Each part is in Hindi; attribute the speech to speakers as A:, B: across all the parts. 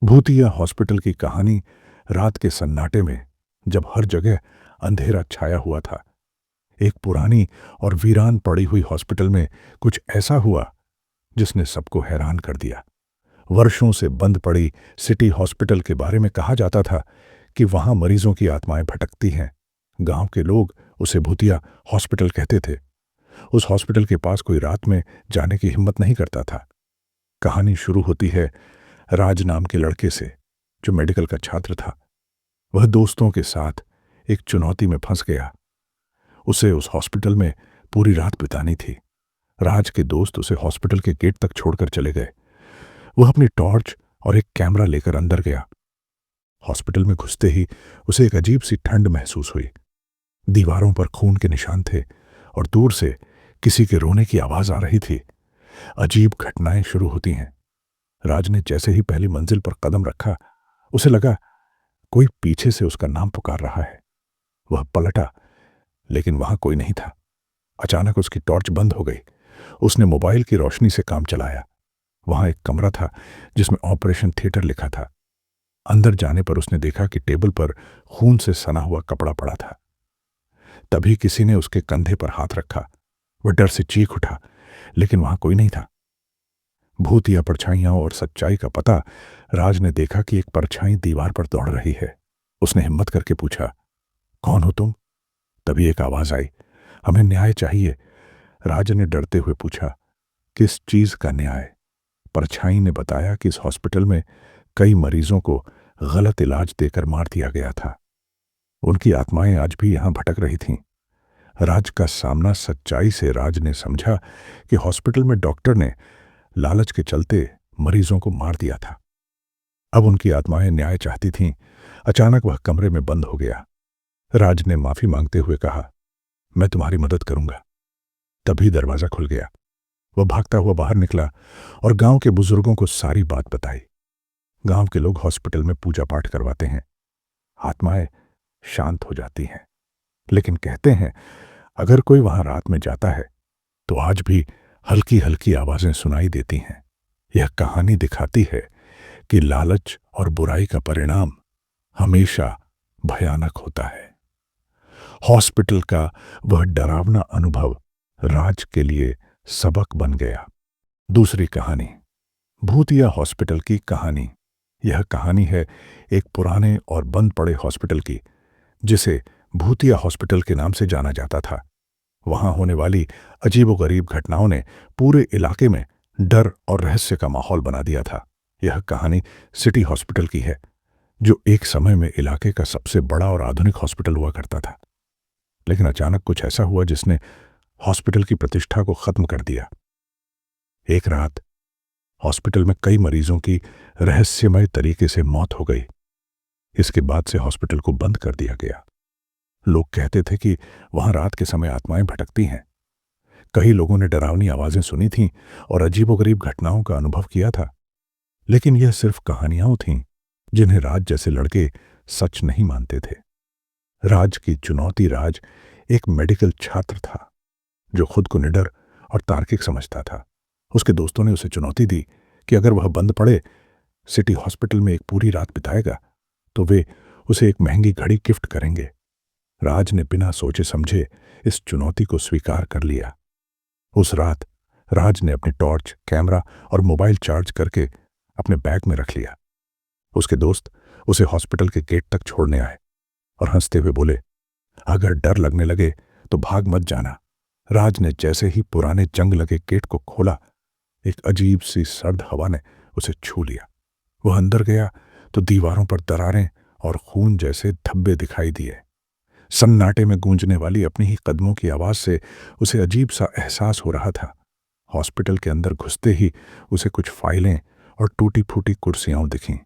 A: भूतिया हॉस्पिटल की कहानी। रात के सन्नाटे में, जब हर जगह अंधेरा छाया हुआ था, एक पुरानी और वीरान पड़ी हुई हॉस्पिटल में कुछ ऐसा हुआ जिसने सबको हैरान कर दिया। वर्षों से बंद पड़ी सिटी हॉस्पिटल के बारे में कहा जाता था कि वहां मरीजों की आत्माएं भटकती हैं। गांव के लोग उसे भूतिया हॉस्पिटल कहते थे। उस हॉस्पिटल के पास कोई रात में जाने की हिम्मत नहीं करता था। कहानी शुरू होती है राज नाम के लड़के से, जो मेडिकल का छात्र था। वह दोस्तों के साथ एक चुनौती में फंस गया। उसे उस हॉस्पिटल में पूरी रात बितानी थी। राज के दोस्त उसे हॉस्पिटल के गेट तक छोड़कर चले गए। वह अपनी टॉर्च और एक कैमरा लेकर अंदर गया। हॉस्पिटल में घुसते ही उसे एक अजीब सी ठंड महसूस हुई। दीवारों पर खून के निशान थे और दूर से किसी के रोने की आवाज आ रही थी। अजीब घटनाएं शुरू होती हैं। राज ने जैसे ही पहली मंजिल पर कदम रखा, उसे लगा कोई पीछे से उसका नाम पुकार रहा है। वह पलटा, लेकिन वहां कोई नहीं था। अचानक उसकी टॉर्च बंद हो गई। उसने मोबाइल की रोशनी से काम चलाया। वहां एक कमरा था जिसमें ऑपरेशन थिएटर लिखा था। अंदर जाने पर उसने देखा कि टेबल पर खून से सना हुआ कपड़ा पड़ा था। तभी किसी ने उसके कंधे पर हाथ रखा। वह डर से चीख उठा, लेकिन वहां कोई नहीं था। भूतिया परछाइयां और सच्चाई का पता। राज ने देखा कि एक परछाई दीवार पर दौड़ रही है। उसने हिम्मत करके पूछा, कौन हो तुम? तभी एक आवाज आई, हमें न्याय चाहिए। राज ने डरते हुए पूछा, किस चीज का न्याय? परछाई ने बताया कि इस हॉस्पिटल में कई मरीजों को गलत इलाज देकर मार दिया गया था। उनकी आत्माएं आज भी यहां भटक रही थीं। राज का सामना सच्चाई से राज ने समझा कि हॉस्पिटल में डॉक्टर ने लालच के चलते मरीजों को मार दिया था। अब उनकी आत्माएं न्याय चाहती थीं। अचानक वह कमरे में बंद हो गया। राज ने माफी मांगते हुए कहा, मैं तुम्हारी मदद करूंगा। तभी दरवाजा खुल गया। वह भागता हुआ बाहर निकला और गांव के बुजुर्गों को सारी बात बताई। गांव के लोग हॉस्पिटल में पूजा पाठ करवाते हैं। आत्माएं शांत हो जाती हैं, लेकिन कहते हैं अगर कोई वहां रात में जाता है तो आज भी हल्की हल्की आवाजें सुनाई देती हैं। यह कहानी दिखाती है कि लालच और बुराई का परिणाम हमेशा भयानक होता है। हॉस्पिटल का वह डरावना अनुभव राज के लिए सबक बन गया। दूसरी कहानी, भूतिया हॉस्पिटल की कहानी। यह कहानी है एक पुराने और बंद पड़े हॉस्पिटल की, जिसे भूतिया हॉस्पिटल के नाम से जाना जाता था। वहां होने वाली अजीबोगरीब घटनाओं ने पूरे इलाके में डर और रहस्य का माहौल बना दिया था। यह कहानी सिटी हॉस्पिटल की है, जो एक समय में इलाके का सबसे बड़ा और आधुनिक हॉस्पिटल हुआ करता था। लेकिन अचानक कुछ ऐसा हुआ जिसने हॉस्पिटल की प्रतिष्ठा को खत्म कर दिया। एक रात हॉस्पिटल में कई मरीजों की रहस्यमय तरीके से मौत हो गई। इसके बाद से हॉस्पिटल को बंद कर दिया गया। लोग कहते थे कि वहां रात के समय आत्माएं भटकती हैं। कई लोगों ने डरावनी आवाजें सुनी थीं और अजीबोगरीब घटनाओं का अनुभव किया था। लेकिन यह सिर्फ कहानियां थीं जिन्हें राज जैसे लड़के सच नहीं मानते थे। राज की चुनौती। राज एक मेडिकल छात्र था जो खुद को निडर और तार्किक समझता था। उसके दोस्तों ने उसे चुनौती दी कि अगर वह बंद पड़े सिटी हॉस्पिटल में एक पूरी रात बिताएगा तो वे उसे एक महंगी घड़ी गिफ्ट करेंगे। राज ने बिना सोचे समझे इस चुनौती को स्वीकार कर लिया। उस रात राज ने अपनी टॉर्च, कैमरा और मोबाइल चार्ज करके अपने बैग में रख लिया। उसके दोस्त उसे हॉस्पिटल के गेट तक छोड़ने आए और हंसते हुए बोले, अगर डर लगने लगे तो भाग मत जाना। राज ने जैसे ही पुराने जंग लगे गेट को खोला, एक अजीब सी सर्द हवा ने उसे छू लिया। वह अंदर गया तो दीवारों पर दरारें और खून जैसे धब्बे दिखाई दिए। सन्नाटे में गूंजने वाली अपनी ही कदमों की आवाज से उसे अजीब सा एहसास हो रहा था। हॉस्पिटल के अंदर घुसते ही उसे कुछ फाइलें और टूटी फूटी कुर्सियां दिखीं।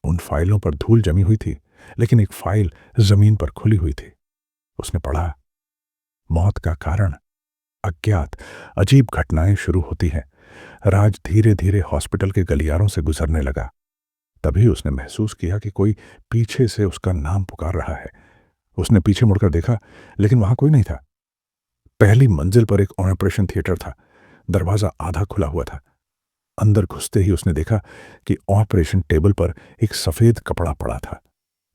A: उन फाइलों पर धूल जमी हुई थी, लेकिन एक फाइल जमीन पर खुली हुई थी। उसने पढ़ा, मौत का कारण अज्ञात। अजीब घटनाएं शुरू होती हैं। राज धीरे धीरे हॉस्पिटल के गलियारों से गुजरने लगा। तभी उसने महसूस किया कि कोई पीछे से उसका नाम पुकार रहा है। उसने पीछे मुड़कर देखा, लेकिन वहां कोई नहीं था। पहली मंजिल पर एक ऑपरेशन थिएटर था। दरवाजा आधा खुला हुआ था। अंदर घुसते ही उसने देखा कि ऑपरेशन टेबल पर एक सफेद कपड़ा पड़ा था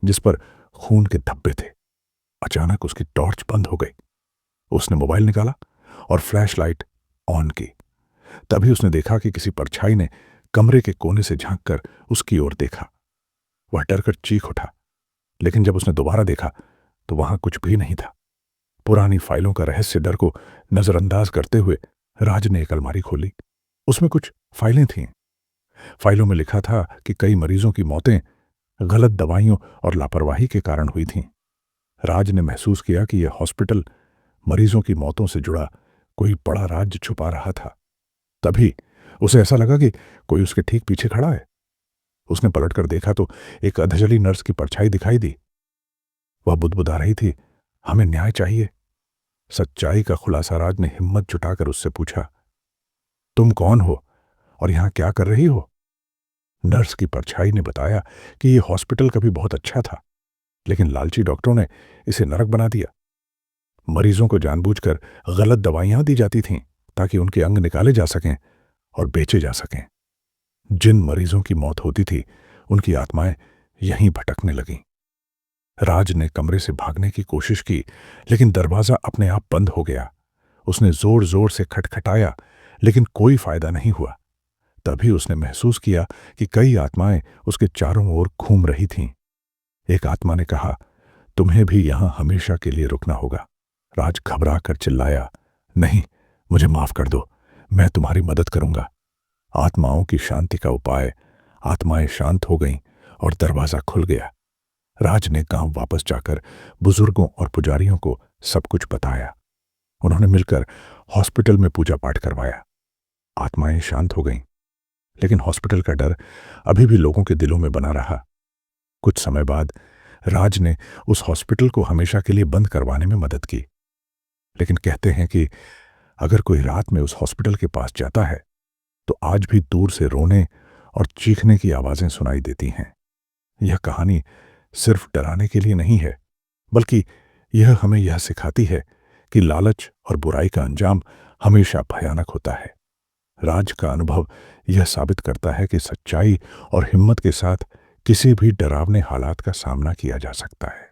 A: जिस पर खून के धब्बे थे। अचानक उसकी टॉर्च बंद हो गई। उसने मोबाइल निकाला और फ्लैशलाइट ऑन की। तभी उसने देखा कि किसी परछाई ने कमरे के कोने से झांककर उसकी ओर देखा। वह डरकर चीख उठा, लेकिन जब उसने दोबारा देखा तो वहां कुछ भी नहीं था। पुरानी फाइलों का रहस्य डर को नजरअंदाज करते हुए राज ने एक अलमारी खोली। उसमें कुछ फाइलें थीं। फाइलों में लिखा था कि कई मरीजों की मौतें गलत दवाइयों और लापरवाही के कारण हुई थीं। राज ने महसूस किया कि यह हॉस्पिटल मरीजों की मौतों से जुड़ा कोई बड़ा राज छुपा रहा था। तभी उसे ऐसा लगा कि कोई उसके ठीक पीछे खड़ा है। उसने पलटकर देखा तो एक अधजली नर्स की परछाई दिखाई दी। वह बुदबुदा रही थी, हमें न्याय चाहिए। सच्चाई का खुलासा राज ने हिम्मत जुटाकर उससे पूछा, तुम कौन हो और यहां क्या कर रही हो? नर्स की परछाई ने बताया कि यह हॉस्पिटल कभी बहुत अच्छा था, लेकिन लालची डॉक्टरों ने इसे नरक बना दिया। मरीजों को जानबूझकर गलत दवाइयां दी जाती थीं ताकि उनके अंग निकाले जा सकें और बेचे जा सकें। जिन मरीजों की मौत होती थी उनकी आत्माएं यहीं भटकने लगीं। राज ने कमरे से भागने की कोशिश की, लेकिन दरवाजा अपने आप बंद हो गया। उसने जोर जोर से खटखटाया, लेकिन कोई फायदा नहीं हुआ। तभी उसने महसूस किया कि कई आत्माएं उसके चारों ओर घूम रही थीं। एक आत्मा ने कहा, तुम्हें भी यहां हमेशा के लिए रुकना होगा। राज घबरा कर चिल्लाया, नहीं, मुझे माफ कर दो, मैं तुम्हारी मदद करूंगा। आत्माओं की शांति का उपाय। आत्माएं शांत हो गईं और दरवाजा खुल गया। राज ने गांव वापस जाकर बुजुर्गों और पुजारियों को सब कुछ बताया। उन्होंने मिलकर हॉस्पिटल में पूजा पाठ करवाया। आत्माएं शांत हो गईं, लेकिन हॉस्पिटल का डर अभी भी लोगों के दिलों में बना रहा। कुछ समय बाद राज ने उस हॉस्पिटल को हमेशा के लिए बंद करवाने में मदद की। लेकिन कहते हैं कि अगर कोई रात में उस हॉस्पिटल के पास जाता है तो आज भी दूर से रोने और चीखने की आवाजें सुनाई देती हैं। यह कहानी सिर्फ डराने के लिए नहीं है, बल्कि यह हमें यह सिखाती है कि लालच और बुराई का अंजाम हमेशा भयानक होता है। राज का अनुभव यह साबित करता है कि सच्चाई और हिम्मत के साथ किसी भी डरावने हालात का सामना किया जा सकता है।